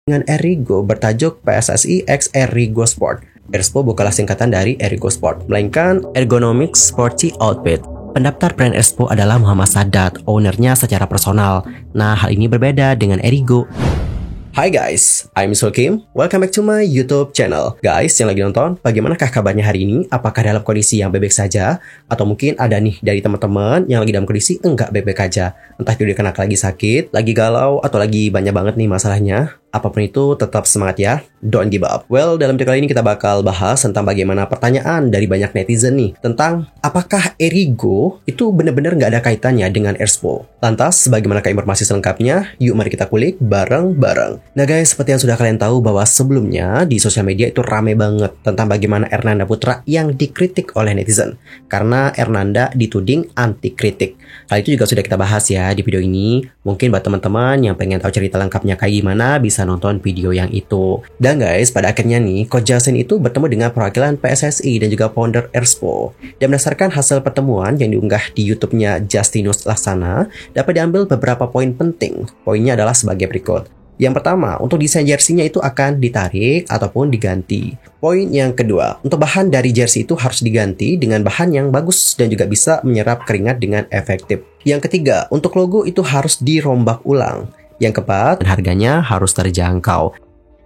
dengan Erigo bertajuk PSSI X Erigo Sport. Erspo bukanlah singkatan dari Erigo Sport, melainkan Ergonomics Sporty Outfit. Pendaftar brand Erspo adalah Muhammad Sadat, ownernya secara personal. Nah, hal ini berbeda dengan Erigo. Hai guys, I'm Sulkim. Welcome back to my YouTube channel. Guys yang lagi nonton, bagaimanakah kabarnya hari ini? Apakah dalam kondisi yang baik-baik saja? Atau mungkin ada nih dari teman-teman yang lagi dalam kondisi enggak baik-baik aja? Entah itu dia kena lagi sakit, lagi galau, atau lagi banyak banget nih masalahnya. Apapun itu, tetap semangat ya. Don't give up. Well, dalam video kali ini kita bakal bahas tentang bagaimana pertanyaan dari banyak netizen nih tentang apakah Erigo itu benar-benar nggak ada kaitannya dengan Erspo. Lantas, bagaimanakah informasi selengkapnya? Yuk mari kita kulik bareng-bareng. Nah guys, seperti yang sudah kalian tahu bahwa sebelumnya di sosial media itu rame banget tentang bagaimana Ernanda Putra yang dikritik oleh netizen. Karena Ernanda dituding anti kritik. Hal itu juga sudah kita bahas ya di video ini. Mungkin buat teman-teman yang pengen tahu cerita lengkapnya kayak gimana, bisa nonton video yang itu. Dan guys, pada akhirnya nih, Coach Justin itu bertemu dengan perwakilan PSSI dan juga founder Erspo. Dan berdasarkan hasil pertemuan yang diunggah di YouTube-nya Justinus Laksana, dapat diambil beberapa poin penting. Poinnya adalah sebagai berikut. Yang pertama, untuk desain jersey-nya itu akan ditarik ataupun diganti. Poin yang kedua, untuk bahan dari jersey itu harus diganti dengan bahan yang bagus dan juga bisa menyerap keringat dengan efektif. Yang ketiga, untuk logo itu harus dirombak ulang. Yang keempat, harganya harus terjangkau.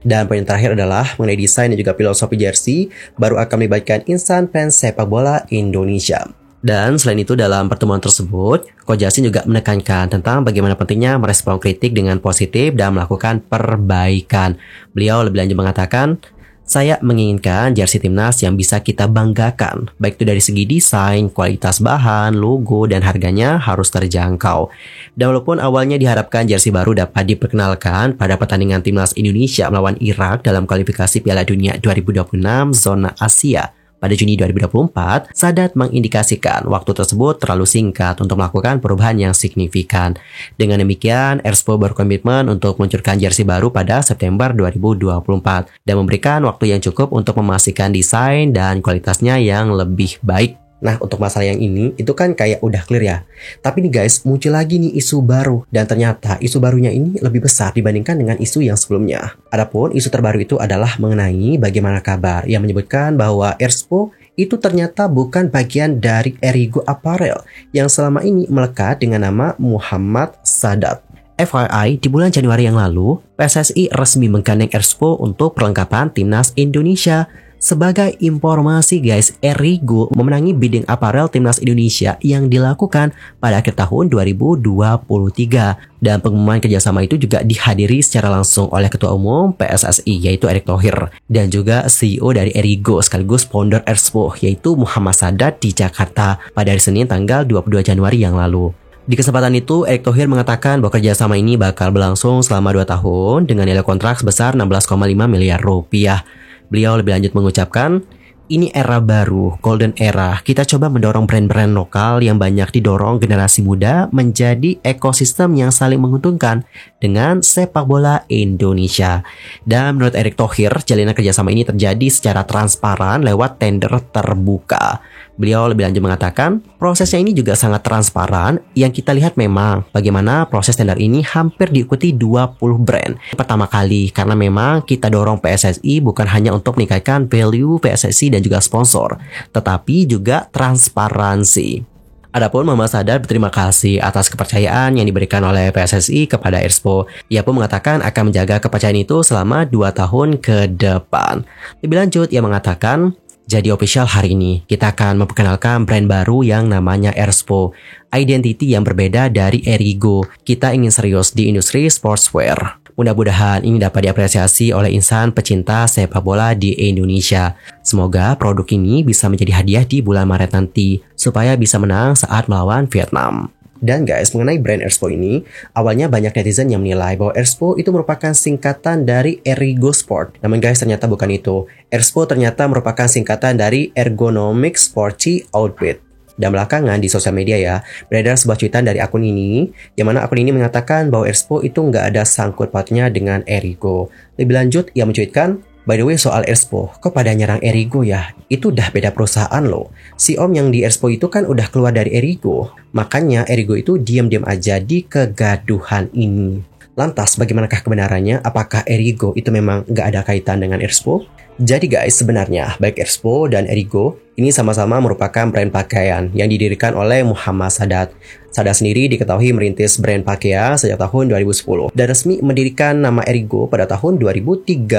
Dan poin terakhir adalah mengenai desain dan juga filosofi jersey, baru akan melibatkan insan fans sepak bola Indonesia. Dan selain itu dalam pertemuan tersebut, Coach Justin juga menekankan tentang bagaimana pentingnya merespon kritik dengan positif dan melakukan perbaikan. Beliau lebih lanjut mengatakan, saya menginginkan jersey timnas yang bisa kita banggakan, baik itu dari segi desain, kualitas bahan, logo, dan harganya harus terjangkau. Dan walaupun awalnya diharapkan jersey baru dapat diperkenalkan pada pertandingan timnas Indonesia melawan Irak dalam kualifikasi Piala Dunia 2026 zona Asia pada Juni 2024, Sadat mengindikasikan waktu tersebut terlalu singkat untuk melakukan perubahan yang signifikan. Dengan demikian, Erspo berkomitmen untuk meluncurkan jersey baru pada September 2024 dan memberikan waktu yang cukup untuk memastikan desain dan kualitasnya yang lebih baik. Nah, untuk masalah yang ini, itu kan kayak udah clear ya. Tapi nih guys, muncul lagi nih isu baru. Dan ternyata isu barunya ini lebih besar dibandingkan dengan isu yang sebelumnya. Adapun isu terbaru itu adalah mengenai bagaimana kabar yang menyebutkan bahwa Erspo itu ternyata bukan bagian dari Erigo Apparel yang selama ini melekat dengan nama Muhammad Sadat. FYI, di bulan Januari yang lalu, PSSI resmi menggandeng Erspo untuk perlengkapan timnas Indonesia. Sebagai informasi guys, Erigo memenangi bidding apparel timnas Indonesia yang dilakukan pada akhir tahun 2023. Dan pengumuman kerjasama itu juga dihadiri secara langsung oleh Ketua Umum PSSI yaitu Erick Thohir. Dan juga CEO dari Erigo sekaligus founder Erspo yaitu Muhammad Sadat di Jakarta pada hari Senin tanggal 22 Januari yang lalu. Di kesempatan itu, Erick Thohir mengatakan bahwa kerjasama ini bakal berlangsung selama 2 tahun dengan nilai kontrak sebesar 16,5 miliar rupiah. Beliau lebih lanjut mengucapkan, ini era baru, golden era. Kita coba mendorong brand-brand lokal yang banyak didorong generasi muda menjadi ekosistem yang saling menguntungkan dengan sepak bola Indonesia. Dan menurut Erick Thohir, jalinan kerjasama ini terjadi secara transparan lewat tender terbuka. Beliau lebih lanjut mengatakan, prosesnya ini juga sangat transparan. Yang kita lihat memang bagaimana proses tender ini hampir diikuti 20 brand. Pertama kali, karena memang kita dorong PSSI bukan hanya untuk meningkatkan value PSSI dan juga sponsor, tetapi juga transparansi. Adapun Muhammad Sadat berterima kasih atas kepercayaan yang diberikan oleh PSSI kepada Erspo. Ia pun mengatakan akan menjaga kepercayaan itu selama 2 tahun ke depan. Lebih lanjut, ia mengatakan, jadi official hari ini, kita akan memperkenalkan brand baru yang namanya Erspo. Identity yang berbeda dari Erigo. Kita ingin serius di industri sportswear. Mudah-mudahan ini dapat diapresiasi oleh insan pecinta sepak bola di Indonesia. Semoga produk ini bisa menjadi hadiah di bulan Maret nanti, supaya bisa menang saat melawan Vietnam. Dan guys, mengenai brand Erspo ini, awalnya banyak netizen yang menilai bahwa Erspo itu merupakan singkatan dari Erigo Sport. Namun guys, ternyata bukan itu. Erspo ternyata merupakan singkatan dari Ergonomics Sporty Outfit. Dan belakangan di sosial media ya, beredar sebuah cuitan dari akun ini, yang mana akun ini mengatakan bahwa Erspo itu nggak ada sangkut pautnya dengan Erigo. Lebih lanjut, ia mencuitkan, by the way soal Erspo, kok pada nyerang Erigo ya? Itu udah beda perusahaan loh. Si Om yang di Erspo itu kan udah keluar dari Erigo. Makanya Erigo itu diam-diam aja di kegaduhan ini. Lantas bagaimanakah kebenarannya? Apakah Erigo itu memang nggak ada kaitan dengan Erspo? Jadi guys, sebenarnya baik Erspo dan Erigo ini sama-sama merupakan brand pakaian yang didirikan oleh Muhammad Sadat. Sadat sendiri diketahui merintis brand pakaian sejak tahun 2010 dan resmi mendirikan nama Erigo pada tahun 2013.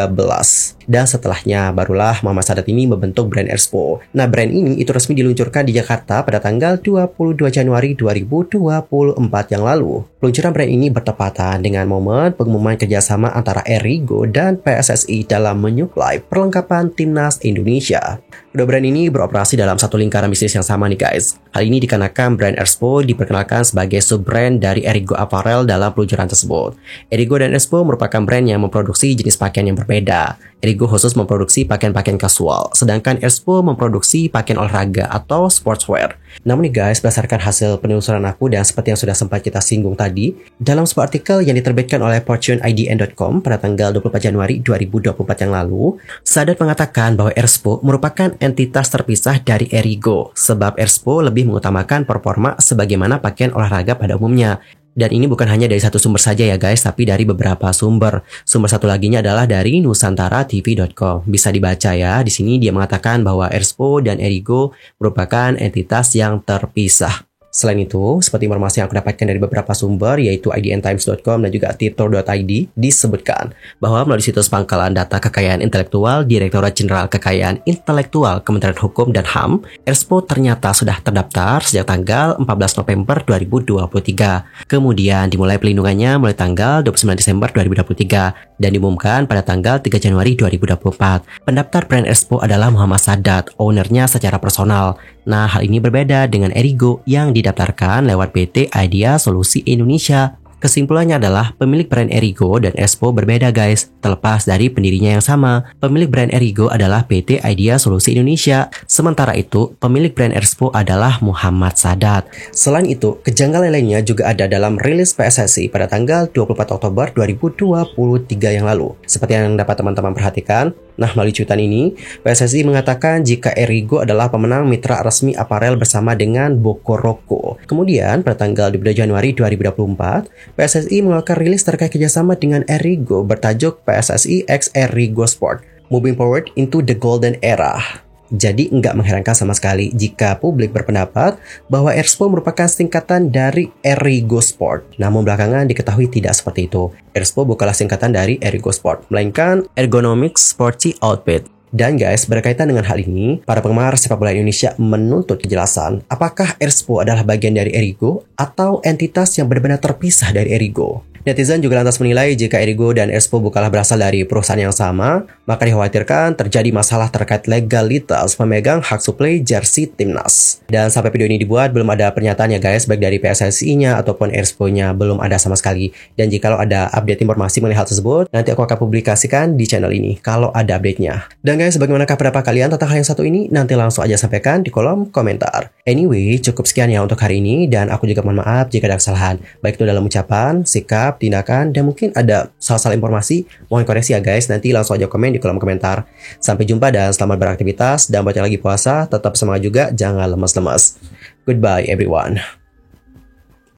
Dan setelahnya barulah Muhammad Sadat ini membentuk brand Erspo. Nah, brand ini itu resmi diluncurkan di Jakarta pada tanggal 22 Januari 2024 yang lalu. Peluncuran brand ini bertepatan dengan momen pengumuman kerjasama antara Erigo dan PSSI dalam menyuplai perlengkapan timnas Indonesia. Kedua brand ini beroperasi dalam satu lingkaran bisnis yang sama nih guys. Hal ini dikarenakan brand Erspo diperkenalkan sebagai sub-brand dari Erigo Apparel dalam peluncuran tersebut. Erigo dan Erspo merupakan brand yang memproduksi jenis pakaian yang berbeda. Erigo khusus memproduksi pakaian-pakaian kasual, sedangkan Erspo memproduksi pakaian olahraga atau sportswear. Namun nih guys, berdasarkan hasil penelusuran aku dan seperti yang sudah sempat kita singgung tadi, dalam sebuah artikel yang diterbitkan oleh fortuneidn.com pada tanggal 24 Januari 2024 yang lalu, Sadat mengatakan bahwa Erspo merupakan entitas terpisah dari Erigo, sebab Erspo lebih mengutamakan performa sebagaimana pakaian olahraga pada umumnya. Dan ini bukan hanya dari satu sumber saja ya guys, tapi dari beberapa sumber. Sumber satu laginya adalah dari nusantaratv.com. Bisa dibaca ya. Di sini dia mengatakan bahwa Erspo dan Erigo merupakan entitas yang terpisah. Selain itu, seperti informasi yang aku dapatkan dari beberapa sumber, yaitu idntimes.com dan juga tirtor.id, disebutkan bahwa melalui situs pangkalan data kekayaan intelektual Direktorat Jenderal Kekayaan Intelektual Kementerian Hukum dan HAM, Erspo ternyata sudah terdaftar sejak tanggal 14 November 2023. Kemudian dimulai pelindungannya mulai tanggal 29 Desember 2023 dan diumumkan pada tanggal 3 Januari 2024. Pendaftar brand Erspo adalah Muhammad Sadat, ownernya secara personal. Nah, hal ini berbeda dengan Erigo yang didaftarkan lewat PT Idea Solusi Indonesia. Kesimpulannya adalah pemilik brand Erigo dan Erspo berbeda guys, terlepas dari pendirinya yang sama. Pemilik brand Erigo adalah PT Idea Solusi Indonesia, sementara itu pemilik brand Erspo adalah Muhammad Sadat. Selain itu, kejanggalan lainnya juga ada dalam rilis PSSI pada tanggal 24 Oktober 2023 yang lalu. Seperti yang dapat teman-teman perhatikan, nah melalui cuitan ini, PSSI mengatakan jika Erigo adalah pemenang mitra resmi aparel bersama dengan Bokoroko. Kemudian pada tanggal 22 Januari 2024, PSSI mengeluarkan rilis terkait kerjasama dengan Erigo bertajuk PSSI X Erigo Sport, Moving Forward into the Golden Era. Jadi nggak mengherankan sama sekali jika publik berpendapat bahwa Erspo merupakan singkatan dari Erigo Sport. Namun belakangan diketahui tidak seperti itu. Erspo bukanlah singkatan dari Erigo Sport, melainkan Ergonomics Sporty Outfit. Dan guys, berkaitan dengan hal ini, para penggemar sepak bola Indonesia menuntut kejelasan apakah Erspo adalah bagian dari Erigo atau entitas yang benar-benar terpisah dari Erigo. Netizen juga lantas menilai jika Erigo dan Erspo bukanlah berasal dari perusahaan yang sama, maka dikhawatirkan terjadi masalah terkait legalitas pemegang hak suplai jersey timnas. Dan sampai video ini dibuat, belum ada pernyataan ya guys, baik dari PSSI-nya ataupun Erspo-nya belum ada sama sekali. Dan jikalau ada update informasi mengenai hal tersebut, nanti aku akan publikasikan di channel ini kalau ada update-nya. Dan guys, bagaimanakah pendapat kalian tentang hal yang satu ini? Nanti langsung aja sampaikan di kolom komentar. Anyway, cukup sekian ya untuk hari ini, dan aku juga mohon maaf jika ada kesalahan, baik itu dalam ucapan, sikap, tindakan, dan mungkin ada salah-salah informasi, mohon koreksi ya guys. Nanti langsung aja komen di kolom komentar. Sampai jumpa dan selamat beraktivitas, dan buat yang lagi puasa tetap semangat juga, jangan lemas-lemas. Goodbye everyone.